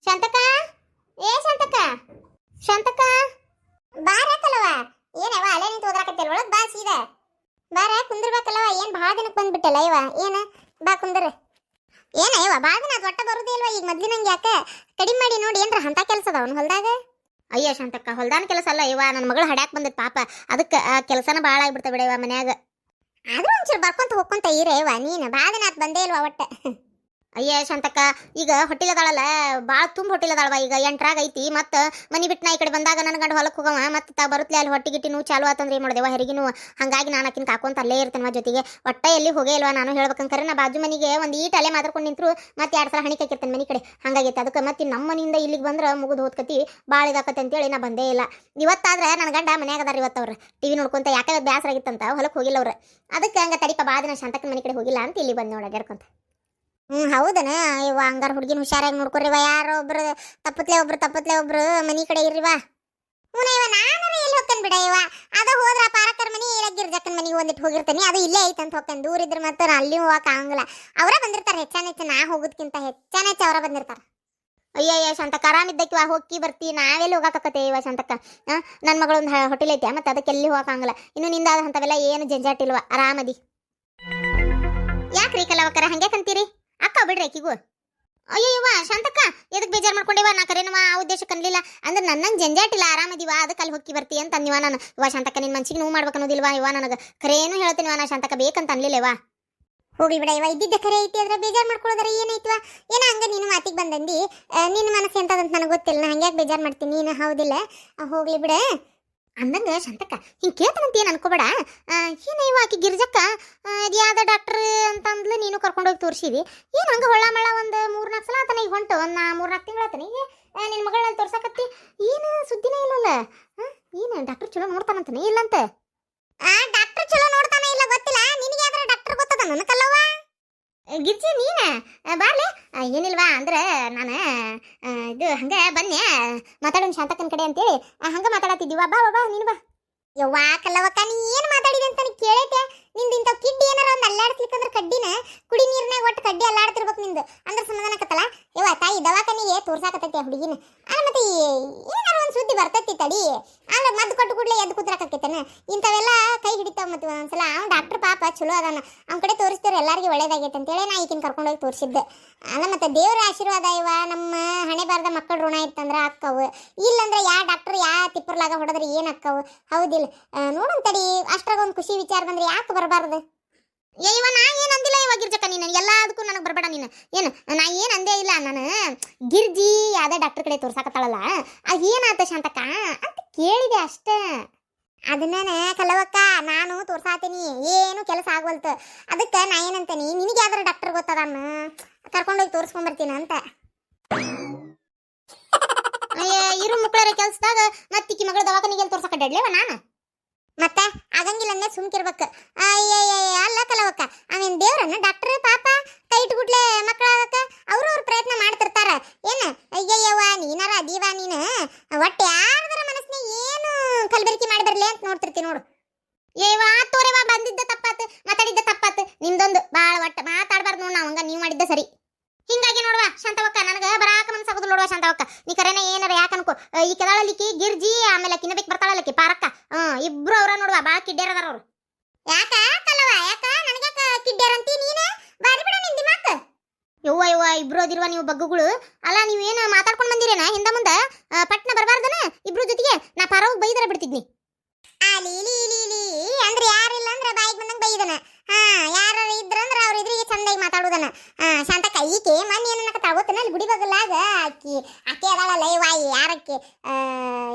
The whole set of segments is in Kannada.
ಶಾಂತಕ, ಏ ಶಾಂತಕ, ಶಾಂತಕ ಬಾರಕಲ್ವ. ಏನವ ಅಲ್ಲೇ ನಿಂತು ಓದಾಕತ್ತಿಲ್ಲ, ಒಳಗ್ ಬಾ ಸೀದಾ ಬಾರ. ಕುಂದಿರ್ಬೇಕಲ್ವ, ಏನ್ ಭಾಳ ದಿನಕ್ಕೆ ಬಂದ್ಬಿಟ್ಟಲ್ಲ ಇವ. ಏನ ಬಾ ಕುಂದ್ರ. ಏನ ಇವ ಭಾಳ ದಿನ ಅದು ಒಟ್ಟ ಬರುದೇ ಇಲ್ವಾ ಈಗ ಮೊದ್ಲಿನಂಗೆ? ಯಾಕೆ ಕಡಿಮೆ ಮಾಡಿ ನೋಡಿ, ಏನ್ರ ಅಂತ ಕೆಲಸ ಅದ ಅವ್ನ ಹೊಲ್ದಾಗ? ಅಯ್ಯ ಶಾಂತಕ್ಕ, ಹೊಲ್ದಾನ ಕೆಲಸ ಅಲ್ಲ ಇವ, ನನ್ನ ಮಗಳು ಹಡ್ಯಾಕ್ ಬಂದತ್ ಪಾಪ, ಅದಕ್ಕೆ ಆ ಕೆಲಸನ ಭಾಳ ಆಗ್ಬಿಡ್ತಾವ ಬಿಡ ಇವ ಮನ್ಯಾಗ. ಆದ್ರೂ ಒಂಚೂರು ಬರ್ಕೊಂತ ಹೋಗ್ಕೊಂತ ಇವ ನೀನು ಭಾಳ ದಿನ ಆತ್ ಬಂದೇ ಇಲ್ವಾ ಒಟ್ಟ. ಅಯ್ಯ ಶಾಂತಕ್ಕ, ಈಗ ಹೊಟ್ಟಿಲದಾಳಲ್ಲ, ಭಾಳ ತುಂಬ ಹೊಟ್ಟಿಲದಾಳವ. ಈಗ 8ರಾಗ ಐತಿ, ಮತ್ತು ಮನಿ ಬಿಟ್ಟು ನಾ ಈ ಕಡೆ ಬಂದಾಗ ನನ್ನ ಗಂಡ ಹೊಲಕ್ಕೆ ಹೋಗವ, ಮತ್ತು ಬರುತ್ತಲೇ ಅಲ್ಲಿ ಹೊಟ್ಟಿಗಿಟ್ಟಿನೂ ಚಾಲು ಆತಂದ್ರೆ ಏನು ಮಾಡಿದೆವ ಹೆರಿಗಿನೂ. ಹಾಗಾಗಿ ನಾನು ಆಕಿನ ಕಾಕೊಂತ ಅಲ್ಲೇ ಇರ್ತೇನೆ ಜೊತೆಗೆ. ಒಟ್ಟ ಎಲ್ಲಿ ಹೋಗೇ ಇಲ್ವಾ ನಾನು ಹೇಳ್ಬೇಕಂಕರೆ. ನಾ ಬಾಜು ಮನಿಗೆ ಒಂದು ಈಟ್ ಅಲ್ಲೇ ಮಾತಾಡ್ಕೊಂಡು ನಿಂತರು ಮತ್ತೆ 2 ಸಲ ಹಣಿಕೆ ಹಾಕಿರ್ತೇನೆ ಮನೆ ಕಡೆ. ಹಂಗಾಗೈತೆ ಅದಕ್ಕೆ ಮತ್ತೆ ನಮ್ಮ ಮನೆಯಿಂದ ಇಲ್ಲಿಗೆ ಬಂದ್ರೆ ಮುಗಿದು ಹೋದ್ಕತಿ, ಭಾಳ ಇದಾಕತ್ತೆ ಅಂತೇಳಿ ನಾ ಬಂದೇ ಇಲ್ಲ. ಇವತ್ತಾದ್ರೆ ನನ್ನ ಗಂಡ ಮನ್ಯಾಗ ಅದಾರ ಇವತ್ತವ್ರು ಟಿವಿ ನೋಡ್ಕೊಂತ. ಯಾಕೆ ಬೇಸರ ಆಗಿತ್ತಂತ ಹೊಲಕ್ಕೆ ಹೋಗಿಲ್ಲ ಅವ್ರು. ಅದಕ್ಕೆ ಹಂಗೆ ತಡಿಪ ಭಾಳ ದಿನ ಶಾಂತಕ್ಕನ ಮನೆ ಕಡೆ ಹೋಗಿಲ್ಲ ಅಂತ ಇಲ್ಲಿ ಬಂದು ನೋಡಾಡ್ಕೊಂತ. ಹೌದನ ಇವ, ಹಂಗಾರ ಹುಡುಗಿನ ಹುಷಾರಾಗಿ ನೋಡ್ಕೊರಿವ. ಯಾರೋ ಒಬ್ರು ತಪ್ಪತ್ಲೆ ಒಬ್ರು ಮನಿ ಕಡೆ ಇರ್ರಿವ. ಹ್ಞೂ ಇವ, ನಾನು ಎಲ್ಲಿ ಹೋಗ್ತೇನೆ ಬಿಡ ಇವ. ಅದ ಹೋದ್ರ ಪಾರಕರ್ ಮನಿ ಇಲ್ಲ ಗಿರ್ಜಕ್ಕನ ಮನಿಗೆ ಒಂದಿಟ್ಟು ಹೋಗಿರ್ತೇನೆ, ಅದು ಇಲ್ಲೇ ಐತಂತ ಹೋಗ್ತೇನೆ. ದೂರ ಇದ್ರೆ ಮತ್ತೆ ಅಲ್ಲಿ ಹೋಗಕ್ಕೆ ಆಗಂಗಿಲ್ಲ. ಅವರ ಬಂದಿರ್ತಾರೆ ಹೆಚ್ಚಾನೆಚ್ಚ, ನಾ ಹೋಗೋದಕ್ಕಿಂತ ಹೆಚ್ಚಾನೆಚ್ಚ ಅವರ ಬಂದಿರ್ತಾರೆ. ಅಯ್ಯಯ್ಯ ಶಾಂತಕ್ಕ, ಆರಾಮಿದ್ದಕ್ಕಿವ ಹೋಗಿ ಬರ್ತಿ, ನಾವೆಲ್ಲಿ ಹೋಗಾಕತ್ತೆ ಇವ ಶಾಂತಕ್ಕ. ನನ್ನ ಮಗಳೊಂದು ಹೋಟೆಲ್ ಐತೆ, ಮತ್ತೆ ಅದಕ್ಕೆ ಎಲ್ಲಿ ಹೋಗಕ್ಕಾಗಲ್ಲ. ಇನ್ನು ನಿಂದ ಅಂಥವೆಲ್ಲ ಏನು ಜಂಜಾಟಿಲ್ವ, ಆರಾಮದಿ. ಯಾಕ್ರಿ ಕಲವಕ್ಕರ ಹಂಗೆ ಕಂತೀರಿ? ಅಕ್ಕ ಬಿಡ್ರಿ ಆಕಿಗೂ. ಅಯ್ಯೋ ಇವ ಶಾಂತಕ್ಕ, ಎದಕ್ಕೆ ಬೇಜಾರು ಮಾಡ್ಕೊಂಡಿವ? ನಾ ಕರೇನವ ಆ ಉದ್ದೇಶಕ್ಕೆ ಅನ್ಲಿಲ್ಲ. ಅಂದ್ರೆ ನನ್ನಂಗೆ ಜಂಜಾಟಿಲ್ಲ, ಆರಾಮದಿವ, ಅದಕ್ಕೆ ಅಲ್ಲಿ ಹೋಗಿ ಬರ್ತಿ ಅಂತ ಅಂದಿವ ನಾನು. ಇವ ಶಾಂತಕ್ಕ, ನಿನ್ನ ಮನ್ಸಿಗೆ ನೋವು ಮಾಡ್ಬೇಕು ಅನ್ನೋದಿಲ್ವಾ ಇವ? ನನಗೆ ಕರೇನು ಹೇಳ್ತೀನಿ ನಾ ಶಾಂತಕ್ಕ, ಬೇಕಂತ ಅನ್ಲಿಲ್ಲವಾ. ಹೋಗಿ ಬಿಡ ಇವ, ಇದ್ದಿದ್ದ ಕರೆ ಐತಿ, ಅದ್ರ ಬೇಜಾರು ಮಾಡ್ಕೊಳ್ಳೋದ್ರ ಏನೈತಿವ? ಏನ ಹಂಗ ನೀನು ಮಾತಿಗೆ ಬಂದಂದಿ, ನಿನ್ನ ಮನಸ್ಸು ಎಂತದಂತ ನನಗೆ ಗೊತ್ತಿಲ್ಲ. ನಾ ಹಂಗ್ಯಾಕೆ ಬೇಜಾರು ಮಾಡ್ತೀನಿ ನೀನು? ಹೌದಿಲ್ಲ, ಹೋಗ್ಲಿ ಬಿಡ. ಅಂದಂಗ ಶಾಂತಕ್ಕ, ಹಿಂಗೆ ಕೇಳ್ತಾನಂತ ಏನು ಅನ್ಕೋಬೇಡ. ಏನು ಇವ ಆಕಿ ಗಿರ್ಜಕ್ಕ ಇದು ಯಾವ್ದ ಡಾಕ್ಟ್ರ್ ಅಂತ ಅಂದ್ಲು, ನೀನು ಕರ್ಕೊಂಡೋಗಿ ತೋರಿಸಿದಿ. ಏನು ಹಂಗೆ ಹೊಳ್ಳ ಮಳ್ಳ ಒಂದು 3-4 ಸಲ ಆತನ ಈಗ ಹೊಂಟು, ಒಂದು 3-4 ತಿಂಗಳು ಆತನ ಈಗ ನಿನ್ನ ಮಗಳನ್ನ ತೋರ್ಸಕತ್ತಿ. ಏನು ಸುದ್ದಿನೇ ಇಲ್ಲಲ್ಲ? ಏನು ಡಾಕ್ಟ್ರ್ ಚಲೋ ನೋಡ್ತಾನಂತಾನೆ ಇಲ್ಲಂತ? ಡಾಕ್ಟ್ರ್ ಚಲೋ ನೋಡ್ತಾನೆ ಇಲ್ಲ ಗೊತ್ತಿಲ್ಲ, ನಿನಗೆ ಯಾವ್ದಾರ ಡಾಕ್ಟ್ರ್ ಗೊತ್ತದ ನನಕಲ್ಲವ? ಗಿರ್ಜಿ ನೀನ ಬಾರ್ಲೆ. ಏನಿಲ್ವಾ ಅಂದ್ರೆ ನಾನು ಇದು ಹಂಗೆ ಬನ್ನಿ ಮಾತಾಡೋಣ ಶಾಂತಕ್ಕನ ಕಡೆ ಅಂತೇಳಿ ಹಂಗೆ ಮಾತಾಡತ್ತಿದ್ದೀವ. ಬಾ ಬಾ ನೀನು ಬಾ. ಯವ್ವಾ ಕಲ್ಲವಕ್ಕ, ನೀ ಏನು ಮಾತಾಡಿದೆ ಅಂತ ನನಗೆ ಕೇಳೈತೆ. ನಿಂದು ಇಂಥ ಕಿಡ್ಡಿ ಏನಾರ ಒಂದು ಅಲ್ಲಾಡ್ಸ್ಲಿಕ್ಕಂದ್ರೆ ಕಡ್ಡಿನ ಕುಡಿ ನೀರ್ನಾಗ ಒಟ್ಟು ಕಡ್ಡಿ ಅಲ್ಲಾಡ್ತಿರ್ಬೇಕು ನಿಂದು, ಅಂದ್ರೆ ಸಮಾಧಾನಕತ್ತಲ್ಲ. ಯವ್ವ ತಾಯಿ ದವಾಖಾನಿಗೆ ತೋರ್ಸಾಕತ್ತೈತಿ ಆ ಹುಡುಗಿನ. ಮತ್ತೆ ಏನಾರ ಒಂದು ಸುದ್ದಿ ಬರ್ತೈತಿ ತಡಿ, ಆಮೇಲೆ ಮದ್ದು ಕೊಟ್ಟು ಕೂಡಲೇ ಎದ್ದು ಕುದ್ರಾಕತ್ತೇನೆ. ಇಂಥವೆಲ್ಲ ಕೈ ಹಿಡಿತಾವ. ಮತ್ತೆ ಒಂದ್ಸಲ ಅವ್ನು ಡಾಕ್ಟ್ರ್ ಪಾಪ ಚಲೋ ಅದಾನ, ಅವ್ನ ಕಡೆ ತೋರಿಸ್ತಾರೆ ಎಲ್ಲರಿಗೂ ಒಳ್ಳೇದಾಗೈತೆ ಅಂತೇಳಿ ನಾ ಈಗಿನ ಕರ್ಕೊಂಡೋಗಿ ತೋರಿಸಿದ್ದೆ. ಅಲ್ಲ ಮತ್ತೆ ದೇವ್ರ ಆಶೀರ್ವಾದ ಇವ, ನಮ್ಮ ಹಣೆ ಬಾರ್ದ ಮಕ್ಕಳು ಋಣ ಇತ್ತಂದ್ರೆ ಅಕ್ಕವು, ಇಲ್ಲಂದ್ರೆ ಯಾ ಡಾಕ್ಟ್ರ್ ಯಾ ತಿಪ್ಪರ್ಲಾಗ ಹೊಡೆದ್ರೆ ಏನು ಅಕ್ಕವು? ಹೌದಿಲ್ಲ? ನೋಡೋಣ ತಡಿ, ಅಷ್ಟ್ರಾಗ ಒಂದು ಖುಷಿ ವಿಚಾರ ಬಂದ್ರೆ ಯಾಕೆ ಬರಬಾರ್ದು? ಇವ ನಾ ಏನು ಅಂದಿಲ್ಲ ಇವ ಗಿರ್ಜಕ್ಕ, ನೀನು ಎಲ್ಲದಕ್ಕೂ ನನಗೆ ಬರಬೇಡ ನೀನು. ಏನು ನಾ ಏನು ಅಂದೇ ಇಲ್ಲ. ನಾನು ಗಿರ್ಜಿ ಯಾವ್ದೇ ಡಾಕ್ಟ್ರ್ ಕಡೆ ತೋರ್ಸಾಕತ್ತಾಳಲ್ಲ, ಏನಾತ ಶಾಂತಕ್ಕ ಅಂತ ಕೇಳಿದೆ ಅಷ್ಟೇ. ಅದನ್ನ ಕಲವಕ್ಕ ನಾನು ತೋರ್ಸಾತೀನಿ, ಏನು ಕೆಲಸ ಆಗವಲ್ತು. ಅದಕ್ಕೆ ನಾ ಏನಂತೀನಿ, ನಿನಗೆ ಯಾವ್ದಾರ ಡಾಕ್ಟರ್ ಗೊತ್ತದನ್ನ ಕರ್ಕೊಂಡೋಗಿ ತೋರಿಸ್ಕೊಂಡ್ಬರ್ತೀನಿ ಅಂತ. ಇರು ಮಕ್ಕಳರ ಕೆಲ್ಸದಾಗ ಮತ್ತಿಕ್ಕಿ ಮಗಳ ದವಾಖಾನಿಗೆ ತೋರ್ಸಕಡ್ಲೇವ ನಾನು? ಮತ್ತೆ ಆಗಂಗಿಲ್ಲ ಅಂದೇ ಸುಮ್ಕಿರ್ಬೇಕು. ಅಲ್ಲ ಕಲವಕ್ಕ, ಅವೇನ್ ದೇವ್ರನ್ನ ಡಾಕ್ಟ್ರ್ ಪಾಪ ಕೈ ಇಟ್ಬಿಟ್ಲೆ ಮಕ್ಕಳಾಗಕ್ಕ ಅವ್ರ ಪ್ರಯತ್ನ ಮಾಡ್ತಿರ್ತಾರ. ಏನು ಅಯ್ಯಯ್ಯವ್ವ ನೀನಾರ ಅದೀವ, ನೀನು ಒಟ್ಟೆ ಯಾರ್ದಾರ ಮನಸ್ಸಿನ ಏನು ಕಲಬೆರಕೆ ಮಾಡಿ ಬರ್ಲಿ ಅಂತ ನೋಡ್ತಿರ್ತಿ ನೋಡು. ಏವಾ ತೋರೆವಾ, ಬಂದಿದ್ದ ತಪ್ಪಾತು, ಮಾತಾಡಿದ್ದ ತಪ್ಪಾತು. ನಿಮ್ದೊಂದು ಭಾಳ ಒಟ್ಟ ಮಾತಾಡ್ಬಾರ್ದು ನೋಡ್. ನಾವು ಹಂಗ ನೀವು ಮಾಡಿದ್ದ ಸರಿ. ಹಿಂಗಾಗಿ ನೋಡುವ ಶಾಂತವಕ್ಕ, ನನಗೆ ಬರಾಕ ಮನಸ್ಸಾಗೋದು ನೋಡುವ ಶಾಂತವಕ್ಕ. ನೀ ಕರೆನ ಏನಾರ ಯಾಕೆ ಅನ್ಕೋ, ಈ ಕೆದಾಳಲಿಕ್ಕಿ ಗಿರ್ಜಿ ಆಮೇಲೆ ಕಿನ್ನಬೇಕು ಬರ್ತಾಳಲ್ಲಕ್ಕಿ ಪಾರಕ್ಕ, ಇಬ್ರು ಅವ್ರ ನೋಡುವ ಭಾಳ ಕಿಡ್ಡೇರದಾರ ಅವ್ರು. ಯಾಕ ಕಲವ, ಯಾಕ ನನಗ್ಯಾಕ ಕಿಡ್ಡೇರಂತಿ ನೀನು? ಬಾರಿ ಬಿಡ ನಿಂದಿ ಮಾತು. ಯವ್ವ ಇಬ್ರು ಅದಿರುವ ನೀವು ಬಗ್ಗುಗಳು. ಅಲ್ಲ ನೀವು ಏನು ಮಾತಾಡ್ಕೊಂಡು ಬಂದಿರೇನ ಹಿಂದ ಮುಂದೆ? ಪಟ್ನ ಬರಬಾರ್ದನ ಇಬ್ರು ಜೊತೆಗೆ? ನಾ ಪಾರವಾಗ ಬೈದರ ಬಿಡ್ತಿದ್ನಿ. ಅಂದ್ರೆ ಯಾರಿಲ್ಲ ಅಂದ್ರೆ ಬಾಯಿಗೆ ಬಂದಂಗೆ ಬೈದನ. ಯಾರು ಇದ್ರಂದ್ರೆ ಅವ್ರ ಇದ್ರಿಗೆ ಚಂದಾಗಿ ಮಾತಾಡೋದನ. ಶಾಂತಕ್ಕ ಈಕೆ ಮನೆ ಏನಕ್ಕ ಗೊತ್ತನ, ಅಲ್ಲಿ ಗುಡಿ ಬಗಲಾಗ ಆಕಿ ಅದಾಳಲ್ಲ ವಾಯಿ ಯಾರಕ್ಕೆ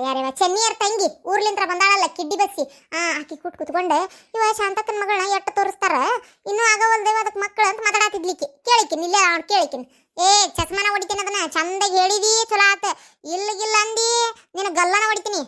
ಯಾರವ ಚೆನ್ನಿಯರ್ ತಂಗಿ ಊರ್ಲಿಂತ್ರ ಬಂದಾಳಲ್ಲ ಕಿಡ್ಡಿ ಬಸ್ಸಿ, ಆಕಿ ಕುತ್ಕೊಂಡೆ ಇವ ಶಾಂತಕ್ಕನ ಮಗಳನ್ನ ಎಟ್ಟು ತೋರಿಸ್ತಾರ, ಇನ್ನೂ ಆಗವಲ್ದೇವ ಅದಕ್ಕೆ ಮಕ್ಕಳು ಅಂತ ಮಾತಾಡತಿದ್ಲಿಕ್ಕೆ. ಕೇಳಿಕಿನ್ ಇಲ್ಲೇ ಅವ್ನು ಕೇಳಿಕಿನ್. ಚಸ್ಮಾನ ಹೊಡಿತೀನಿ, ಅದನ್ನ ಚಂದಾಗಿ ಹೇಳಿದಿ ಚಲೋ ಆತ. ಇಲ್ಲ ಅಂದಿ ನಿನ್ನ ಗಲ್ಲನ ಹೊಡಿತೀನಿ.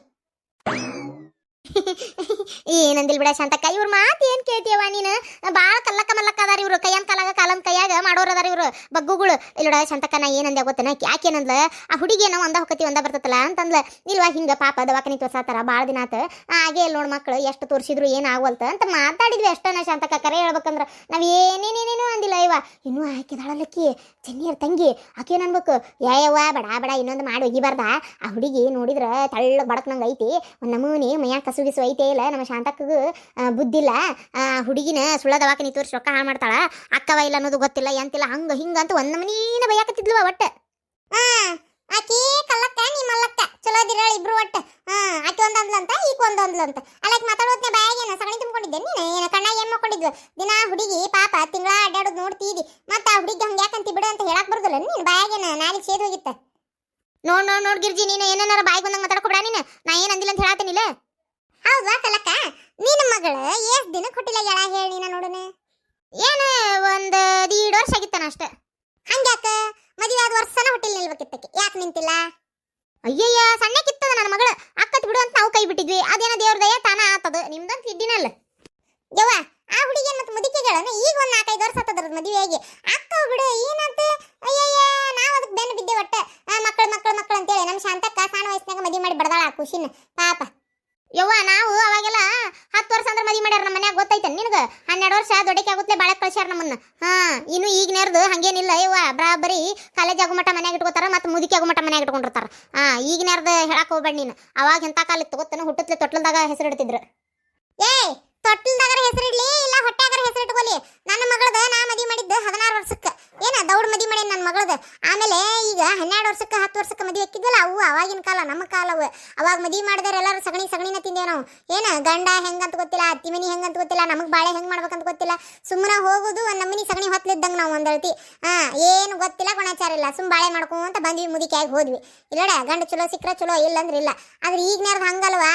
ಏನಂದಿಲ್ ಬಿಡ ಶಾಂತಕ್ಕ, ಇವ್ರ ಮಾತು ಏನ್ ಕೇಳ್ತೀಯವ ನೀನು? ಬಾಳ ಕಲ್ಲಕ್ಕ ಮಲ್ಲಕ್ಕ ಅದಾರ ಇವ್ರು, ಕೈಯನ್ ಕಾಲಾಗ ಕಾಲನ್ ಕೈಯಾಗ ಮಾಡೋರ್ ಅದಾರ ಇವ್ರು ಬಗ್ಗುಗಳು. ಇಲ್ಲೋಡ ಶಾಂತಕ್ಕ, ನಾ ಏನಂದೆ ಗೊತ್ತನ, ಯಾಕೇನಂದ್ಲ ಆ ಹುಡುಗಿ ಏನೋ ಒಂದ ಹೊಕ್ಕತಿ ಒಂದ ಬರ್ತತಲ್ಲ ಅಂತಂದ್ಲ. ಇಲ್ವಾ ಹಿಂಗ ಪಾಪ ದವಾಖಾನಿ ತೋರ್ಸಾತಾರ ಬಾಳ ದಿನ ಆತ, ಹಾಗೆ ಇಲ್ಲಿ ನೋಡ್ ಮಕ್ಳು ಎಷ್ಟು ತೋರ್ಸಿದ್ರು ಏನ್ ಆಗವಲ್ತ ಅಂತ ಮಾತಾಡಿದ್ವಿ ಅಷ್ಟನ ಶಾಂತಕ್ಕ. ಕರೆ ಹೇಳ್ಬೇಕಂದ್ರ ನಾವ್ ಏನೇನೇನೇನು ಅಂದಿಲ್ಲ. ಇವ ಇನ್ನೂ ಹಾಕಿದಾಳಲ್ಲಕ್ಕಿ ಚೆನ್ನಿಯರ್ ತಂಗಿ, ಆಕೇನ್ ಅನ್ಬೇಕು, ಯವ್ವ ಬಡ ಬಡ ಇನ್ನೊಂದು ಮಾಡಿ ಒಗಿಬಾರ್ದ. ಆ ಹುಡುಗಿ ನೋಡಿದ್ರ ತಳ್ಳಗ್ ಬಡಕ್ನಂಗ ಐತಿ, ಒಂದ್ ನಮೂನಿ ಮೈಯಾಗ ಕಸುಗಿಸು ಐತೆ. ಇಲ್ಲ ನಮ್ಮ ಶಾಂತಕ್ಕಗೂ ಬುದ್ಧಿಲ್ಲ, ಹುಡುಗಿನ ಸುಳ್ಳ ದವಾಖಾನಿ ತೋರಿಸಿ ರೊಕ್ಕ ಹಾಳು ಮಾಡ್ತಾಳ, ಅಕ್ಕವ ಇಲ್ಲ ಅನ್ನೋದು ಗೊತ್ತಿಲ್ಲ ಎಂತಿಲ್ಲ, ಹಂಗ ಹಿಂಗ ಅಂತ ಒಂದ್ ನಮೂನಿನ ಬೈಯಾಕತ್ತಿದ್ಲವ ಒಟ್ಟ. ಆಕಿ ಕಲ್ಲಕ್ಕ ನೀ ಮಲ್ಲಕ್ಕ ಚಲೋ ದಿರ ಇಬ್ರು ಒಟ್ಟ. ಆಕಿ ಒಂದಂದ್ಲಂತ ಈಗ ಒಂದೊಂದ್ಲಂತ. ಅಲ್ಲಕ್ಕೆ ಮಾತಾಡೋದ್ನ ಬಾಯಾಗೇನ ಸಗಣಿ ತುಂಬಿಕೊಂಡಿದ್ದೆ ನೀನು, ಏನ ಕಣ್ಣಾಗ ಏನ್ ಮಾಡ್ಕೊಂಡಿದ್ಲು? ದಿನ ಹುಡುಗಿ ಪಾಪ ತಿಂಗಳ ಅಡ್ಡಾಡೋದು ನೋಡ್ತೀದಿ, ಮತ್ತ ಆ ಹುಡುಗಿ ಹಂಗ ಯಾಕಂತಿ ಬಿಡು ಅಂತ ಹೇಳಕ್ ಬರ್ದಲ್ಲ ನೀನು, ಬಾಯಾಗೇನ ನಾಲಿಗೆ ಸೇದ್ ಹೋಗಿತ್ತ. ನೋಡ್ ಗಿರ್ಜಿ, ನೀನು ಏನಾರ ಬಾಯಿಗೆ ಬಂದಂಗ ಮಾತಾಡ್ಕೊಬೇಡ ನೀನು, ನಾ ಏನ್ ಅಂದಿಲ್ಲ ಅಂತ ಹೇಳಾತೇನಿಲ್ಲ. ಹೌದಾ ಕಲಕ್ಕ, ನಿನ್ನ ಮಗಳು ಎಷ್ಟ್ ದಿನ ಕೊಟ್ಟಿಲ್ಲ ಎಳ ಹೇಳಿ ನೀನ ನೋಡೋಣ. ಏನ ಒಂದ್ 2 ವರ್ಷ ಆಗಿತ್ತಾನ ಅಷ್ಟ. ಹಂಗ್ಯಾಕ ಮದುವೆ ಆದ ವರ್ಷನ ಹೊಟ್ಟಿಲ್ ನಿಲ್ಬೇಕಿತ್ತಕ್ಕೆ, ಯಾಕೆ ನಿಂತಿಲ್ಲ? ಅಯ್ಯಯ್ಯ ಸಣ್ಣಕ್ಕಿತ್ತದ ನನ್ನ ಮಗಳು, ಅಕ್ಕತ್ ಬಿಡು ಅಂತ ನಾವು ಕೈ ಬಿಟ್ಟಿದ್ವಿ, ಅದೇನ ದೇವ್ರ ದಯ ತಾನ ಆತದ, ನಿಮ್ದಂತ ಇದ್ದಿನಲ್ಲ. ಯವ್ವ ಆ ಹುಡುಗಿ ಮತ್ತೆ ಮುದುಕಿಗಳನ್ನ ಈಗ ಒಂದ್ 4-5 ವರ್ಷ ಆತದ್ರ ಮದುವೆಯಾಗಿ, ಅಕ್ಕ ಬಿಡು ಏನಂತ. ಅಯ್ಯಯ್ಯ ನಾವ್ ಅದಕ್ಕೆ ಬೆನ್ನು ಬಿದ್ದೆ ಒಟ್ಟ, ಮಕ್ಕಳು ಅಂತೇಳಿ. ನಮ್ಮ ಶಾಂತಕ್ಕ ಸಣ್ಣ ವಯಸ್ಸಿನಾಗ ಮದುವೆ ಮಾಡಿ ಬಡದಾಳ ಆ ಖುಷಿನ ಪಾಪ. ಯವ್ವ ನಾವು ಅವಾಗೆಲ್ಲ 10 ವರ್ಷ ಅಂದ್ರೆ ಮದುವೆ ಮಾಡ್ಯಾರ ನಮ್ಮ ಮನ್ಯಾಗ, ಗೊತ್ತೈತೆ ನಿನಗ? 12 ವರ್ಷ ದೊಡ್ಡಕ್ಕೆ ಆಗುತ್ತಲೇ ಬಾಳಕ್ ಕಳ್ಸ್ಯಾರ ನಮ್ಮನ್ನ. ಇನ್ನು ಈಗ ನೇರ್ದು ಹಂಗೇನಿಲ್ಲ ಯವ್ವ, ಬರೀ ಕಾಲೇಜ್ ಆಗೋ ಮಟ್ಟ ಮನ್ಯಾಗ ಇಟ್ಕೋತಾರ, ಮತ್ತೆ ಮುದುಕಿ ಆಗೋ ಮಟ್ಟ ಮನ್ಯಾಗ ಇಟ್ಕೊಂಡಿರ್ತಾರ. ಈಗ ನೇರ್ದು ಹೇಳಕ್ ಹೋಗ್ಬೇಡ ನೀನು. ಅವಾಗ ಎಂತ ಕಾಲ ಇತ್ತು ಗೊತ್ತನ, ಹುಟ್ಟತ್ಲೆ ತೊಟ್ಲದಾಗ ಹೆಸರು ಇಡ್ತಿದ್ರು. ತೊಟ್ಲದಾಗರ ಹೆಸರಿಡ್ಲಿ ಇಲ್ಲ ಹೊಟ್ಟಾಗರ ಹೆಸರು ಇಟ್ಕೊಲಿ, ನನ್ನ ಮಗಳದ ನಾ ಮದುವೆ ಮಾಡಿದ್ದು 16 ವರ್ಷಕ್ಕೆ, ಏನ ದೌಡ್ ಮದುವೆ ಮಾಡಿ ನನ್ನ ಮಗಳದ. ಆಮೇಲೆ ಈಗ 12 ವರ್ಷಕ್ಕೆ 10 ವರ್ಷಕ್ಕೆ ಮದುವೆ ಹಾಕಿದ್ವಲ್ಲ, ಅವು ಅವಾಗಿನ ಕಾಲ, ನಮ್ಮ ಕಾಲವು. ಅವಾಗ ಮದುವೆ ಮಾಡಿದಾರೆ ಎಲ್ಲರೂ ಸಗಣಿನ ತಿಂದೇವ್ ನಾವು. ಏನ ಗಂಡ ಹೆಂಗಂತ ಗೊತ್ತಿಲ್ಲ, ಅತ್ತಿ ಮನಿ ಹೆಂಗಂತ ಗೊತ್ತಿಲ್ಲ, ನಮಗ್ ಬಾಳೆ ಹೆಂಗ್ ಮಾಡ್ಬೇಕಂತ ಗೊತ್ತಿಲ್ಲ, ಸುಮ್ಮನೆ ಹೋಗುದು ಒಂದ್ ನಮ್ಮನಿ ಸಗಣಿ ಹೊತ್ಲಿದ್ದಂಗ ನಾವು ಒಂದಳ್ತಿ. ಏನು ಗೊತ್ತಿಲ್ಲ, ಗುಣಾಚಾರ ಇಲ್ಲ, ಸುಮ್ ಬಾಳೆ ಮಾಡ್ಕೊಂತ ಬಂದ್ವಿ, ಮುದುಕಿಯಾಗಿ ಹೋದ್ವಿ. ಇಲ್ಲಡ ಗಂಡ ಚಲೋ ಸಿಕ್ಕ್ರ ಚಲೋ, ಇಲ್ಲ ಅಂದ್ರೆ ಇಲ್ಲ. ಆದ್ರೆ ಈಗ ನೇರ್ದು ಹಂಗಲ್ವಾ,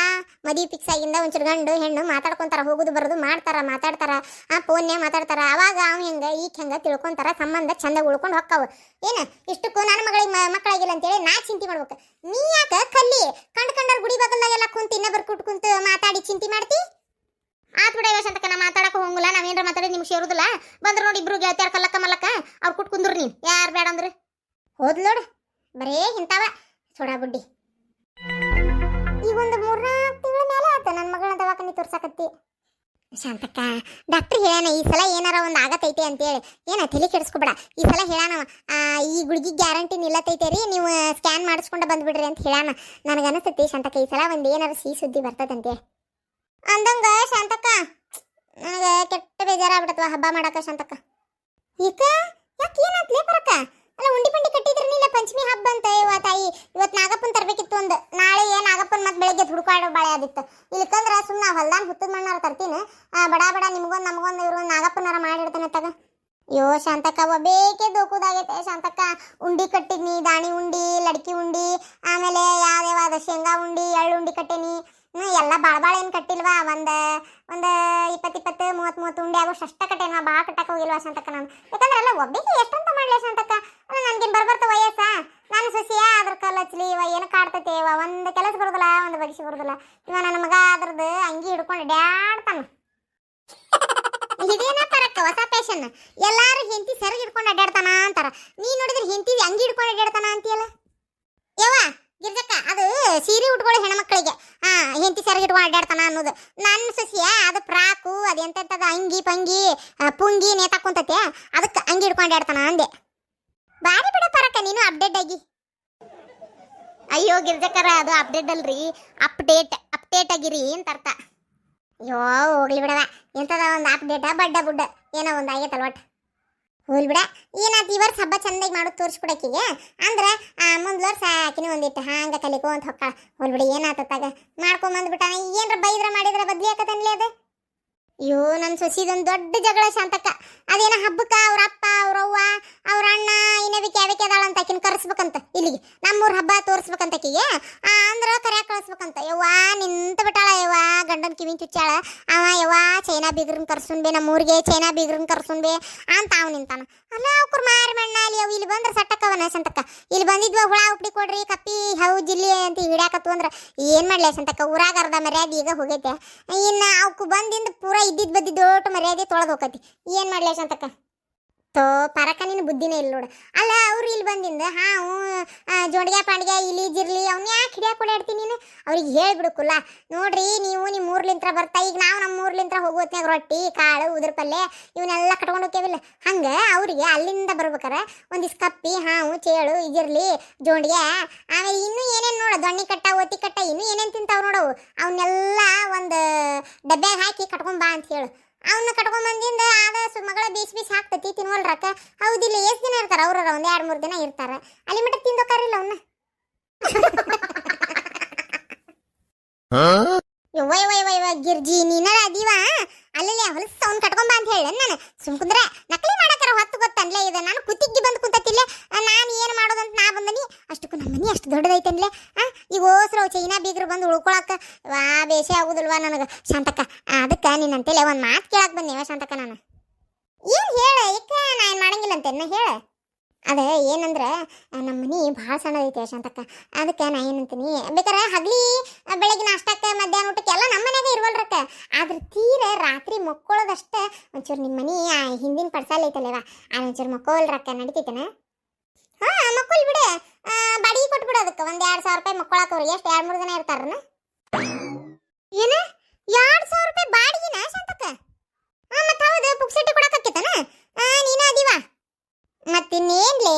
ಮದುವೆ ಫಿಕ್ಸ್ ಆಗಿಂದ ಒಂಚೂರು ಗಂಡು ಹೆಣ್ಣು ಮಾತಾಡ್ಕೊಂತಾರ, ಹೋಗುದು ಬರೋದು ಮಾಡ್ತಾರ, ಮಾತಾಡ್ತಾರ, ಫೋನ್ಯಾಗ ಮಾತಾಡ್ತಾರ. ಅವಾಗ ಅವ್ ಹೆಂಗ ಈಗ ಹೆಂಗ ತಿಳ್ಕೊಂತಾರ, ಸಂಬಂಧ ಚಂದ ಉಳ್ಕೊಂಡು ಹೊಕ್ಕಾವ. ಏನ ಇಷ್ಟಕ್ಕೂ ನನ್ನ ಮಗಳಿಗೆ ಮಕ್ಕಳಾಗಿಲ್ಲ ಅಂತೇಳಿ ನಾ ಚಿಂತೆ ಮಾಡ್ಬೇಕು. ನೀ ಯಾಕ ಕಲ್ಲಿ ಕಂಡ್ರ ಗುಡಿ ಬಾಗಲ್ದಾಗೆಲ್ಲ ಕುಂತ ಇನ್ನೊಬ್ಬರು ಕುಂತ ಮಾತಾಡಿ ಚಿಂತೆ ಮಾಡ್ತಿ? ಆತ್ ಬಿಡ ಯಶಂತಕ, ನಾ ಮಾತಾಡಕ ಹೋಗಂಗಿಲ್ಲ, ನಾವೇನ್ರ ಮಾತಾಡಿ ನಿಮ್ಗೆ ಸೇರುದಿಲ್ಲ. ಬಂದ್ರ ನೋಡಿ ಇಬ್ರು ಗೆಳತಿಯಾರ ಕಲ್ಲಕ್ಕ ಮಲ್ಲಕ್ಕ, ಅವ್ರು ಕುಟ್ ಕುಂದ್ರು ನೀನ್, ಯಾರು ಬೇಡ ಅಂದ್ರು ಹೋದ್ ನೋಡು. ಬರೇ ಇಂತಾವ ಸೋಡಾ ಬುಡ್ಡಿ. ಈಗ ಒಂದು 3-4 ತಿಂಗಳ ಮೇಲೆ ಆತ ನನ್ನ ಮಗಳನ್ನ ದವಾಖಾನಿ ತೋರ್ಸಾಕತ್ತಿ. ಶಾಂತಕ್ಕ ಡಾಕ್ಟರ್ ಹೇಳಾನ ಈ ಸಲ ಏನಾರ ಒಂದು ಆಗತೈತೆ ಅಂತೇಳಿ, ಏನ ತಲೆ ಕೆಡಿಸ್ಕೊಬೇಡ, ಈ ಸಲ ಹೇಳಾನ ಈ ಗುಳಿಗೆ ಗ್ಯಾರಂಟಿ ನಿಲ್ಲತೈತೆ ರೀ, ನೀವು ಸ್ಕ್ಯಾನ್ ಮಾಡಿಸ್ಕೊಂಡು ಬಂದ್ಬಿಡ್ರಿ ಅಂತ ಹೇಳಾನ. ನನಗನ್ನಿಸ್ತೈತಿ ಶಾಂತಕ್ಕ ಈ ಸಲ ಒಂದು ಏನಾರ ಸಿಹಿ ಸುದ್ದಿ ಬರ್ತದಂತೆ ಅಂದಂಗ. ಶಾಂತಕ್ಕ ನನಗೆ ಕೆಟ್ಟ ಬೇಜಾರಾಗ್ಬಿಡತ್ವ ಹಬ್ಬ ಮಾಡಕ. ಶಾಂತಕ್ಕ ಈಗ ಯಾಕೆ ಏನಾತ್ಲೇ ಬರಕ್ಕ? ಅಲ್ಲ ಉಂಡಿ ಪಂಡಿ ಕಟ್ಟಿದ್ರನಿಲ್ಲ, ಪಂಚಮಿ ಹಬ್ಬ ಅಂತ. ತಾಯಿ ಇವತ್ತು ನಾಗಪ್ಪನ ತರಬೇಕಿತ್ತು ಒಂದು, ನಾಳೆ ನಾಗಪ್ಪನ ಮತ್ತೆ ಬೆಳಗ್ಗೆ ಹುಡುಕಾಡೋ ಬಾಳೆ ಆದಿತ್ತು. ಇಲ್ಲಿಕಂದ್ರೆ ಸುಮ್ಮನೆ ಹೊಲ್ದಾನ್ ಹುತ್ತದ ಮಣ್ಣಾರ ತರ್ತೀನಿ, ಬಡ ನಿಮ್ಗೊಂದು ನಮಗೊಂದು ಇವ್ರು ನಾಗಪ್ಪನಾರ ಮಾಡಿಡ್ತಾನೆ ತಗ. ಅಯ್ಯೋ ಶಾಂತಕ್ಕ ಬೇಕೇ ದೋಕುದಾಗೈತೆ ಶಾಂತಕ್ಕ. ಉಂಡಿ ಕಟ್ಟಿದ್ನಿ, ದಾಣಿ ಉಂಡಿ, ಲಡ್ಕಿ ಉಂಡಿ, ಆಮೇಲೆ ಯಾವ್ಯಾವ ಶೇಂಗಾ ಉಂಡಿ, ಎಳ್ಳು ಉಂಡಿ ಕಟ್ಟೇನಿ. ಎಲ್ಲ ಬಾಳ ಏನು ಕಟ್ಟಿಲ್ವಾ, ಒಂದು 20-30 ಉಂಡೆ ಆಗೋಷ್ಟು ಅಷ್ಟ ಕಟ್ಟೇನ್ವಾ, ಭಾಳ ಕಟ್ಟಕ್ಕೆ ಹೋಗಿಲ್ವಾ ಶಾಂತಕ್ಕ ನಾನು. ಯಾಕಂದ್ರೆ ಎಲ್ಲ ಒಬ್ಬಿಗೆ ಎಷ್ಟಂತ ಮಾಡ್ಲಿ ಶಾಂತಕ್ಕ, ಅಲ್ಲ ನನ್ಗೇನು ಬರ್ಬರ್ತ ವಯಸ್ಸ, ನಾನು ಸೊಸಿಯ ಅದ್ರ ಕಲ್ಲು ಹಚ್ಚಲಿ ಇವ ಏನು ಕಾಡ್ತೈತೆ ಇವ, ಒಂದು ಕೆಲಸ ಬರೋದಿಲ್ಲ, ಒಂದು ಬಗ್ಸಿ ಬರೋದಿಲ್ಲ. ಇವ ನನ್ನ ಮಗ ಅದ್ರದ್ದು ಅಂಗಿ ಹಿಡ್ಕೊಂಡು ಅಡ್ಯಾಡ್ತಾನ. ಇದೇನ ಪರಕ್ಕ ಹೊಸ ಫ್ಯಾಷನ್, ಎಲ್ಲಾರು ಹೆಂಡತಿ ಸೆರಗ್ ಹಿಡ್ಕೊಂಡು ಅಡ್ಯಾಡ್ತಾನ ಅಂತಾರ. ನೀ ನೋಡಿದ್ರೆ ಹೆಂಡತಿ ಅಂಗಿ ಹಿಡ್ಕೊಂಡು ಅಡ್ಯಾಡ್ತಾನ ಅಂತೀಯಲ್ಲ ಯವ್ವ ಗಿರ್ಜಕ್ಕ. ಅದು ಸೀರೆ ಉಟ್ಕೊಳ್ಳಿ ಹೆಣ್ಮಕ್ಳಿಗೆ, ಹೆಂಡತಿ ಸೆರಗ್ ಹಿಡ್ಕೊಂಡು ಅಡ್ಯಾಡ್ತಾನ ಅನ್ನೋದು. ನನ್ನ ಸೊಸಿಯ ಅದು ಫ್ರಾಕು, ಅದು ಎಂತದ ಅಂಗಿ ಪಂಗಿ ಪುಂಗಿ ನೇತಾಕೊಂತತೆ, ಅದಕ್ಕೆ ಅಂಗಿ ಹಿಡ್ಕೊಂಡು ಅಡ್ಯಾಡ್ತಾನ ಅಂದೆ. ಬಾರಿ ಬಿಡ ಪರಕ್ಕ ನೀನು ಅಪ್ಡೇಟ್ ಆಗಿ. ಅಯ್ಯೋ ಗಿರ್ಜಕ್ಕರ ಅದು ಅಪ್ಡೇಟ್ ಅಲ್ರಿ, ಅಪ್ಡೇಟ್ ಆಗಿರಿ ಅಂತ ಅರ್ಥ. ಅಯ್ಯೋ ಹೋಗ್ಲಿ ಬಿಡವ, ಎಂತದ ಒಂದು ಅಪ್ಡೇಟ ಬಡ್ಡ ಬುಡ್ಡ ಏನೋ ಒಂದು ಆಗೈತಲ್ಲ ಒಟ್ಟು. ಹೋಗ್ಲಿ ಬಿಡ, ಏನಾಯ್ತು ಈ ವರ್ಷ ಹಬ್ಬ ಚಂದಾಗಿ ಮಾಡೋದು ತೋರಿಸ್ಕೊಡಕ್ಕಿಗೆ ಅಂದ್ರೆ ಮುಂದ್ ವರ್ಷ ಆಕಿನಿ ಒಂದಿಟ್ಟು ಹಂಗ ಕಲಿಕೋ ಅಂತ ಹೊಕ್ಕ. ಹೋಗ್ಲಿ ಬಿಡ ಏನಾತತ್ತಾಗ ಮಾಡ್ಕೊಂಬಂದ್ಬಿಟ್ಟಾನ. ಏನ್ರ ಬೈದ್ರ ಮಾಡಿದ್ರ ಬದ್ಲಿ ಆಕತನ್ಲಿ ಅದು. ಅಯ್ಯೋ ನನ್ನ ಸೊಸಿದೊಂದು ದೊಡ್ಡ ಜಗಳ ಶಾಂತಕ್ಕ. ಅದೇನ ಹಬ್ಬಕ್ಕ ಅವ್ರ ಅಪ್ಪ ಅವ್ರವ್ವ ಅವ್ರ ಅಣ್ಣ ಇನ್ನೇವಿಕೆ ಯಾವಿಕೆ ಅದಾಳ ಅಂತ ಆಕಿನ ಕರೆಸ್ಬೇಕಂತ ಇಲ್ಲಿಗೆ ನಮ್ಮೂರ್ ಹಬ್ಬ ತೋರಿಸ್ಬೇಕಂತ ಆಕಿಗೆ. ಅಂದ್ರ ಕರ್ಯಾಕ ಕಳಿಸ್ಬೇಕಂತ. ಯವ್ವ ನಿಂತ ಬಿಟ್ಟಾಳ ಯವ್ವ ಗಂಡನ ಕಿವಿನ ಚುಚ್ಚಾಳ. ಅವ ಯವ್ವ ಚೈನಾ ಬೀಗ್ರನ್ ಕರ್ಸುನ್ ಬೇ ನಮ್ಮೂರಿಗೆ ಚೈನಾ ಬೀಗ್ರನ್ ಕರ್ಸುನ್ ಬೇ ಅಂತ ಅವ್ ನಿಂತಾನ. ಅಲ್ಲ ಅವ್ರ ಮಾರಿ ಮಣ್ಣ ಅಲ್ಲಿ ಅವು ಇಲ್ಲಿ ಬಂದ್ರೆ ಸಟ್ಟಕ್ಕವನ ಸಂತಕ್ಕ. ಇಲ್ಲಿ ಬಂದಿದ್ವ ಹುಳ ಉಪ್ಡಿ ಕೊಡ್ರಿ ಕಪ್ಪಿ ಹೌ ಜಿಲ್ಲಿ ಅಂತ ಹಿಡ್ಯಾಕತ್ತು ಅಂದ್ರೆ ಏನ್ ಮಾಡ್ಲಿ ಸಂತಕ್ಕ. ಊರಾಗ ಅರ್ಧ ಮರ್ಯಾದೆ ಈಗ ಹೋಗೈತೆ. ಇನ್ನ ಅವಕ್ಕೆ ಬಂದಿಂದ ಪೂರಾ ಇದ್ದಿದ್ ಬದ್ದಿದ್ದು ದೊಡ್ಡ ಮರ್ಯಾದೆ ತೊಳೆದು ಹೋಗತಿ. ಏನ್ ಮಾಡ್ಲಿ ಸಂತಕ್ಕ. ತೋ ಪರಕ ನಿನ್ನ ಬುದ್ಧಿನೇ ಇಲ್ಲ ನೋಡು. ಅಲ್ಲ ಅವ್ರು ಇಲ್ಲಿ ಬಂದಿಂದ ಹಾವು ಜೋಂಡಿಗೆ ಪಾಂಡಿಗೆ ಇಲಿ ಜಿರ್ಲಿ ಅವ್ನ ಯಾಕೆ ಹಿಡಿಯಾಕ ಓಡಾಡ್ತೀನಿ ನೀನು. ಅವ್ರಿಗೆ ಹೇಳ್ಬಿಡುಕಲ್ಲ ನೋಡ್ರಿ ನೀವು ನಿಮ್ಮ ಊರ್ಲಿಂತ್ರ ಬರ್ತಾ ಈಗ ನಾವು ನಮ್ಮ ಊರ್ಲಿಂತ್ರ ಹೋಗೋತ್ನಾಗ ರೊಟ್ಟಿ ಕಾಳು ಉದ್ರ ಪಲ್ಯ ಇವನ್ನೆಲ್ಲ ಕಟ್ಕೊಂಡು ಹೋಗ್ತೇವಿಲ್ಲ. ಹಂಗೆ ಅವ್ರಿಗೆ ಅಲ್ಲಿಂದ ಬರ್ಬೇಕಾರ ಒಂದಿಷ್ಟು ಕಪ್ಪಿ ಹಾವು ಚೇಳು ಇಜಿರ್ಲಿ ಜೋಂಡಿಗೆ ಆಮೇಲೆ ಇನ್ನೂ ಏನೇನು ನೋಡು ದೊಣ್ಣಿ ಕಟ್ಟ ಒತ್ತಿ ಕಟ್ಟ ಇನ್ನೂ ಏನೇನು ತಿಂತಾವ್ ನೋಡವು ಅವನ್ನೆಲ್ಲ ಒಂದು ಡಬ್ಬ್ಯಾಗ ಹಾಕಿ ಕಟ್ಕೊಂಡ್ ಬಾ ಅಂತ ಹೇಳು. ಅವನ್ನ ಕಟ್ಕೊಂಡ್ಬಂದಿಂದ ಆದ ಮಗಳ ಬೀಸ್ ಹಾಕ್ತತಿ ತಿನ್ವಲ್ರಕ್ಕ. ಹೌದಿಲ್ಲ ಎಷ್ಟು ದಿನ ಇರ್ತಾರ ಅವ್ರ ಒಂದ್ 2-3 ದಿನ ಇರ್ತಾರ. ಅಲ್ಲಿ ಮಟ್ಟ ತಿಂದೋಕಾರಿಲ್ಲ ಅವನ್ನ. ಯವ್ವ ಯವ್ವ ಯವ್ವ ಗಿರ್ಜಿ ನೀನಾರ ಅದೀವ ಅಲ್ಲೇ ಹೊಲಸ ಅವ್ನು ಕಟ್ಕೊಂಬ ಅಂತ ಹೇಳ ನಾನು ಸುಮ್ಕುಂದ್ರೆ ನಕಲಿ ಮಾಡಕ್ಕಾರ ಹೊತ್ತು ಗೊತ್ತನ್ಲೇ ಇದೆ. ನಾನು ಕುತ್ತಿಗೆ ಬಂದು ಕುಂತತಿಲ್ಲ ನಾನು ಏನು ಮಾಡೋದಂತ ನಾ ಬಂದನಿ. ಅಷ್ಟಕ್ಕೂ ನಮ್ಮ ಮನೆ ಅಷ್ಟು ದೊಡ್ಡದೈತನ್ಲೇ. ಈಗ ಓಸ್ರು ಚೈನಾ ಬೀಗ್ರು ಬಂದು ಉಳ್ಕೊಳಕ್ಕ ವಾ ಬೇಸೆ ಆಗುದಿಲ್ವಾ ನನಗೆ ಶಾಂತಕ್ಕ. ಅದಕ್ಕೆ ನಿನ್ನಂತೇಳಿ ಒಂದು ಮಾತು ಕೇಳಕ್ಕೆ ಬಂದೇವ ಶಾಂತಕ್ಕ. ನಾನು ಏನು ಹೇಳ ಯಾಕ ನಾ ಏನು ಮಾಡಂಗಿಲ್ಲ ಅಂತೇನ ಹೇಳ. ಅದ ಏನಂದ್ರೆ ನಮ್ಮ ಮನೆ ಭಾಳ ಸಣ್ಣದೈತೆ ಶಾಂತಕ್ಕ. ಅದಕ್ಕೆ ನಾ ಏನಂತೀನಿ ಬೇಕಾರೆ ಹಗ್ಲಿ ಬೆಳಗ್ಗೆ ನಾಷ್ಟಕ್ಕೆ ಮಧ್ಯಾಹ್ನ ಊಟಕ್ಕೆ ಎಲ್ಲ ನಮ್ಮ ಮನ್ಯಾಗ ಇರುವಲ್ರಕ್ಕ. ಆದ್ರೆ ತೀರ ರಾತ್ರಿ ಮಕ್ಕೊಳ್ಳೋದಷ್ಟೇ ಒಂಚೂರು ನಿಮ್ಮ ಮನೆ ಹಿಂದಿನ ಪಡ್ಸಾಲ ಐತಲ್ಲೇವ ಒಂಚೂರು ಮಕ್ಕೋಲ್ರಕ್ಕ ನಡಿತೈತೇನ. ಹಾಂ ಮಕ್ಕಳು ಬಿಡು ಬಾಡಿಗೆ ಕೊಟ್ಬಿಡು ಅದಕ್ಕೆ ಒಂದು 2,000 ರೂಪಾಯಿ ಮಕ್ಕಳಾಕವ್ರು. ಎಷ್ಟು 2-3 ಜನ ಇರ್ತಾರನ. ಏನು 2,000 ರೂಪಾಯಿ ಬಾಡಿಗೆನ ಶಾಂತಕ್ಕ. ಮತ್ತೆ ಹೌದು ಪುಕ್ಸೆಟ್ಟಿ ಕೊಡಕತ್ತಿತ್ತನ ನೀನ ಅದೀವ ಮತ್ತಿನ್ನೇನ್ಲೇ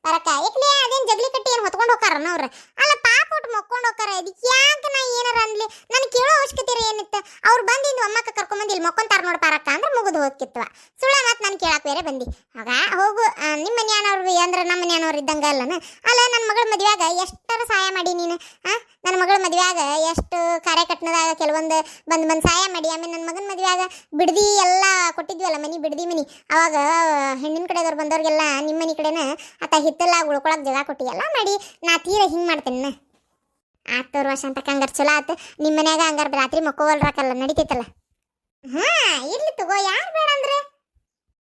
ಬರಕ ಏಕ್ಲೇ ಅದೇನು ಜಗ್ಲಿ ಕಟ್ಟಿ ಏನು ಹೊತ್ಕೊಂಡು ಹೋಗಾರನ ಅವ್ರು. ಅಲ್ಲ ಪಾಪ ಒಟ್ಟು ಮಕ್ಕೊಂಡು ಹೋಗಾರ. ಇದಕ್ಕೆ ಯಾಕೆ ನಾ ಏನಾರ ಅನ್ಲಿ ನನಗೆ ಕೇಳೋ ಅವಶ್ಯಕತೆ ಏನಿತ್ತು. ಅವ್ರು ಬಂದಿಂದ ಅಮ್ಮಕ್ಕ ಕರ್ಕೊಂಬಂದು ಇಲ್ಲಿ ಮಕ್ಕೊಂತಾರ ನೋಡಿ ಪಾರಕ್ಕ ಅಂದ್ರೆ ಮುಗಿದು ಹೋಗಿತ್ವ ಸುಳ್ಳ. ಮತ್ತೆ ನಾನು ಕೇಳಕ್ಕೆ ಬೇರೆ ಬಂದು ಆಗ ಹೋಗು ನಿಮ್ಮ ಮನೆಯವ್ರು ಅಂದ್ರೆ ನಮ್ಮ ಮನೆಯವ್ರು ಇದ್ದಂಗೆ ಅಲ್ಲನ. ಅಲ್ಲ ನನ್ನ ಮಗಳ ಮದುವೆಯಾಗ ಎಷ್ಟರ ಸಹಾಯ ಮಾಡಿ ನೀನು. ನನ್ನ ಮಗಳ ಮದುವೆಯಾಗ ಎಷ್ಟು ಕಾರ್ಯಕಟ್ಟಣದಾಗ ಕೆಲವೊಂದು ಬಂದು ಸಹಾಯ ಮಾಡಿ. ಆಮೇಲೆ ನನ್ನ ಮಗನ ಮದುವೆಯಾಗ ಬಿಡ್ದಿ ಎಲ್ಲ ಕೊಟ್ಟಿದ್ವಲ್ಲ ಮನೆ ಬಿಡ್ದಿ ಮನೆ. ಅವಾಗ ಹೆಣ್ಣಿನ ಕಡೆದವ್ರು ಬಂದವ್ರಿಗೆಲ್ಲ ನಿಮ್ಮ ಮನೆ ಕಡೆನ ಆತ ಹಿತ್ತಲ್ಲ ಉಳ್ಕೊಳಕ್ಕೆ ಜಾಗ ಕೊಟ್ಟು ಎಲ್ಲ ಮಾಡಿ ನಾ ತೀರ ಹಿಂಗೆ ಮಾಡ್ತೇನೆ. ಆತೋರ್ ವರ್ಷ ಅಂತ ಹಂಗಾರ ಚಲೋ ಆತು. ನಿಮ್ಮ ಮನ್ಯಾಗ ಹಂಗಾರ ರಾತ್ರಿ ಮಕ್ಕೋವಲ್ರಾಕಲ್ಲ ನಡಿತೈತಲ್ಲ. ಇರ್ಲಿ ತಗೋ ಯಾರು ಬೇಡ ಅಂದ್ರೆ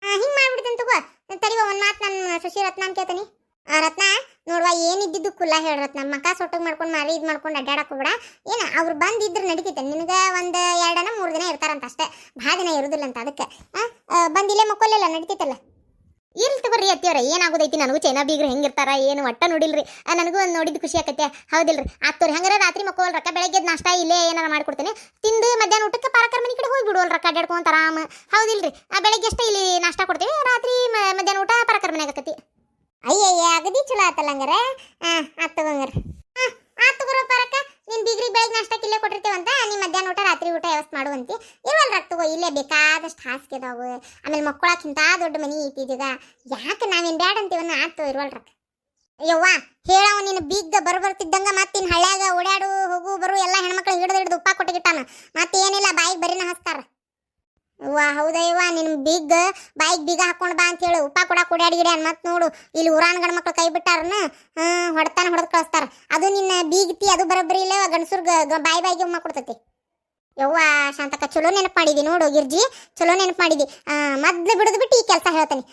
ಹಿಂಗೆ ಮಾಡ್ಬಿಡ್ತೇನೆ ತಗೋ. ತಡಿವ ಒಂದು ಮಾತು ನನ್ನ ಸುಶಿ ರತ್ನ ಅಂತ ಕೇಳ್ತೀನಿ. ರತ್ನ ನೋಡುವ ಏನಿದ್ದಿದ್ದು ಕುಲ್ಲ ಹೇಳ ರತ್ನ. ಮಕ್ಕ ಸೊಟ್ಟಗೆ ಮಾಡ್ಕೊಂಡು ಮಾರಿ ಇದು ಮಾಡ್ಕೊಂಡು ಅಡ್ಡಾಡಕ್ಕೆ ಬಿಡ. ಏನು ಅವ್ರು ಬಂದಿದ್ರೆ ನಡಿತೈತೆ ನಿನಗೆ ಒಂದು 2-3 ದಿನ ಇರ್ತಾರಂತ ಅಷ್ಟೇ. ಭಾಳ ದಿನ ಇರೋದಿಲ್ಲ ಅಂತ. ಅದಕ್ಕೆ ಬಂದಿಲ್ಲೇ ಮಕ್ಕೊಲ್ಲಿಲ್ಲ ನಡಿತೈತಲ್ಲ. ಇರ್ಲಿ ತಗೋರಿ ಅತ್ತಿಯವ್ರ ಏನಾಗೋದೈತಿ. ನನಗೂ ಚೈನಾ ಬೀಗ್ರು ಹೆಂಗಿರ್ತಾರ ಏನು ಒಟ್ಟ ನೋಡಿಲ್ರಿ. ನನಗೂ ಒಂದು ನೋಡಿದ್ದು ಖುಷಿ ಆಕತ್ತೆ. ಹೌದಿಲ್ರಿ ಆತೋರಿ ಹಂಗಾರ ರಾತ್ರಿ ಮಕ್ಕೋಲ್ ರೊಕ್ಕ ಬೆಳಗ್ಗೆ ನಾಷ್ಟ ಇಲ್ಲೇ ಏನಾರ ಮಾಡ್ಕೊಡ್ತೇನೆ. ತಿಂದು ಮಧ್ಯಾಹ್ನ ಊಟಕ್ಕೆ ಪಾರಕರ್ ಮನೆ ಕಡೆ ಹೋಗಿ ಬಿಡುವಲ್ ರೊಕ್ಕ ಅಡ್ಡಾಡ್ಕೊಂತ ಆರಾಮ. ಹೌದಿಲ್ರಿ ಬೆಳಗ್ಗೆ ಅಷ್ಟೇ ಇಲ್ಲಿ ನಾಷ್ಟ ಕೊಡ್ತೀವಿ. ರಾತ್ರಿ ಮಧ್ಯಾಹ್ನ ಊಟ ಪಾರಕರ್ ಮನೆ ಆಗತ್ತಿ. ಅಯ್ಯಯ್ಯ ಅಗದಿ ಚಲೋ ಆತಲ್ಲ ಹಂಗಾರ. ಆತ್ ತಗೋಂಗಾರ ಆತ್ ತಗೋರೋ ಪಾರಕ್ಕ. ನೀನು ಬೀಗ್ರಿಗೆ ಬೆಳಗ್ಗೆ ನಾಷ್ಟಕ್ಕೆ ಇಲ್ಲೇ ಕೊಟ್ಟಿರ್ತೇವಂತ ನೀ ಮಧ್ಯಾಹ್ನ ಊಟ ರಾತ್ರಿ ಊಟ ವ್ಯವಸ್ಥೆ ಮಾಡುವಂತಿ. ಇರುವಲ್ ರೊಕ್ಕ ತಗೋ ಇಲ್ಲೇ ಬೇಕಾದಷ್ಟು ಹಾಸಿಗೆ ಅದಾವು. ಆಮೇಲೆ ಮಕ್ಕಳಕ್ಕಿಂತ ದೊಡ್ಡ ಮನೆ ಐತಿ ಈಗ. ಯಾಕೆ ನಾವೇನು ಬ್ಯಾಡ ಅಂತೀವನ್ನ ಆತು ಇರುವಲ್ ರೊಕ್ಕ. ಯವ್ವ ಹೇಳವ ನೀನು ಬೀಗ ಬರ್ತಿದ್ದಂಗ ಮತ್ತಿನ್ ಹಳ್ಳ್ಯಾಗ ಓಡಾಡು ಹೋಗು ಬರು ಎಲ್ಲ ಹೆಣ್ಮಕ್ಳು ಹಿಡಿದು ಉಪ್ಪ ಕೊಟ್ಟಿಗಿಟ್ಟಾನ. ಮತ್ತೇನಿಲ್ಲ ಬಾಯಿಗೆ ಬರೀನ ಹಸ್ತಾರ. ವಾ ಹೌದಯ್ಯವ್ವ ನಿನ್ನ ಬೀಗ ಬಾಯಿಗೆ ಬೀಗ ಹಾಕೊಂಡು ಬಾ ಅಂತ ಹೇಳು. ಉಪ್ಪ ಕೊಡಕ್ಕೆ ಓಡಾಡಿಗಿಡ ಮತ್ತೆ ನೋಡು ಇಲ್ಲಿ ಊರಾನ್ ಗಂಡ್ಮಕ್ಳು ಕೈ ಬಿಟ್ಟಾರನ ಹೊಡ್ತಾನ ಹೊಡೆದು ಕಳಿಸ್ತಾರ. ಅದು ನಿನ್ನ ಬೀಗತಿ ಅದು ಬರೋಬ್ಬರಿ ಇಲ್ಲ ಗಂಡಸರ್ಗ ಬಾಯಿಗೆ ಉಮ್ಮ ಕೊಡ್ತೈತಿ. ಯವ್ವ ಶಾಂತಕ್ಕ ಚಲೋ ನೆನಪು ಮಾಡಿದಿ ನೋಡು ಗಿರ್ಜಿ ಚಲೋ ನೆನಪು ಮಾಡಿದಿ. ಮೊದ್ಲು ಬಿಡದು ಬಿಟ್ಟು ಈ ಕೆಲಸ ಹೇಳ್ತಾನೆ.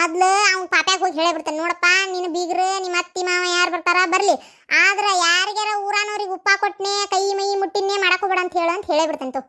ಮೊದ್ಲು ಅವ್ನು ಪಾಪ್ಯಾಗ ಹೋಗಿ ಹೇಳಬಿಡ್ತಾನೆ ನೋಡಪ್ಪ ನಿನ್ನ ಬೀಗ್ರು ನಿಮ್ಮ ಅತ್ತಿ ಮಾವ ಯಾರು ಬರ್ತಾರ ಬರಲಿ. ಆದ್ರೆ ಯಾರಿಗಾರ ಊರಾನವ್ರಿಗೆ ಉಪ್ಪ ಕೊಟ್ಟನೆ ಕೈ ಮೈ ಮುಟ್ಟಿನೇ ಮಾಡಕೋಬೇಡ ಅಂತ ಹೇಳೇ ಬಿಡ್ತಾನೆ.